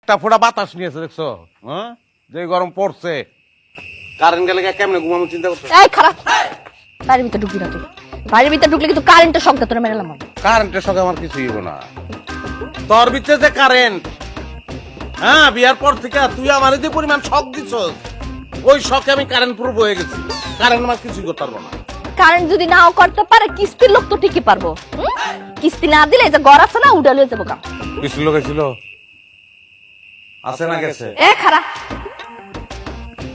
একটা ফোঁটা বাতাস নিয়েছে দেখছো? হ্যাঁ, যে গরম পড়ছে, কারেন্ট গেলে কেমনে ঘুমাবো চিন্তা করছো? এই খারাপ, বাড়ির ভিতরে ঢুকবি না তুই। বাড়ির ভিতরে ঢুকলে কিন্তু কারেন্টের শব্দ তোরা মেরালাম। কারেন্টের সঙ্গে আমার কিছুই হইব না। তোর ভিতরে যে কারেন্ট, হ্যাঁ, বিয়ার পর থেকে তুই আমার যে পরিমাণ শক দিছস, ওই শকে আমি কারেন্ট প্রুফ হয়ে গেছি। কারেন্ট আমার কিছুই করতে পারবো না। কারেন্ট যদি নাও করতে পারে, কিস্তির লোক তো ঠিকই পারবো। কিস্তি না দিলে যে ঘর আছে না, উড়ে লয়ে যাবো গা। কিছু লোক ছিল আছে না গেছে? এ খারাপ,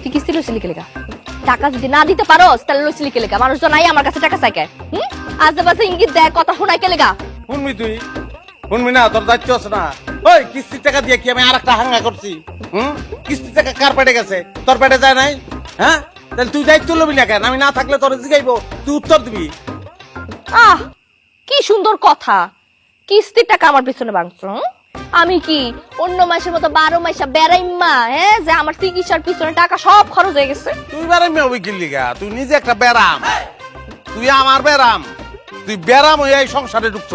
তুই কিস্তি লইছিলি কে লেগা? টাকা যদি না দিতে পারো তাহলে লইছিলি কে লেগা? মানুষ তো নাই আমার কাছে টাকা চাইকে। আশেপাশে ইঙ্গিত দেয়, কথা শোনাই কে লেগা? শুনবি তুই? শুনবি না? তোর দায়িত্ব আছে না? ওই কিস্তির টাকা দিয়ে কি আমি আর একটা হাঙ্গা করছি? কিস্তির টাকা কার পেটে গেছে? তোর পেটে যায় নাই? হ্যাঁ, তাহলে তুই দায়িত্ব লবি না কেন? আমি না থাকলে তোর জিগাইবো, তুই উত্তর দিবি। আহ, কি সুন্দর কথা। কিস্তির টাকা আমার পিছনে ভাঙছো। আমি কি অন্য মাসের মতো 12 মাসে বেড়াইমা? হ্যাঁ, যে আমার চিকিৎসার পিছনে টাকা সব খরচ হয়ে গেছে। তুই বেড়ামি হবি কি লিগা? তুই নিজে একটা ব্যারাম, তুই আমার ব্যারাম। তুই ব্যারাম হয়ে এই সংসারে ঢুকছ।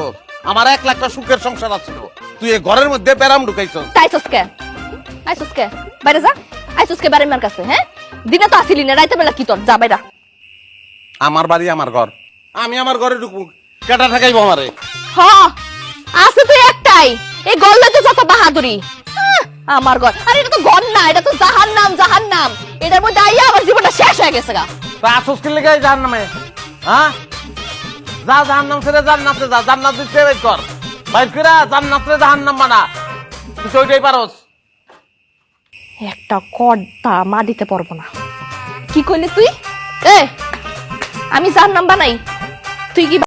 আমার 1 লাখ টাকা সুখের সংসার আছিল, তুই এই ঘরের মধ্যে ব্যারাম ঢুকাইছ। আইসোস কে? আইসোস কে? বাইরে যা। আইসোস কে বাড়ির মার কাছে? হ্যাঁ, দিনে তো আসিলি না, রাইতে বেলা কি তোর? যা বাইরা। আমার বাড়ি আমার ঘর, আমি আমার ঘরে ঢুকবো, কেটা ঠেকাইবো আমারে? হ, আছে তো একটাই, এই গল্লে তো যত বাহাদুরি। আমার ঘর, আরে এটা তো ঘর না, এটা তো জাহান্নাম। জাহান্নাম, এটার মধ্যে আইয়া আমার জীবনটা শেষ হয়ে গেছে গা। তা আসস কি লেগে জাহান্নামে? হ্যাঁ, যা জাহান্নাম ছেড়ে জান্নাতে যা, জান্নাত দিতে বের কর, বাইর করে জান্নাতে জাহান্নাম বানা। তুই তো ওইটাই পারস। একটা কর্দা মা দিতে পারবো না। কি কইলি তুই? এ, আমি জাহান্নাম বানাই? তুই কি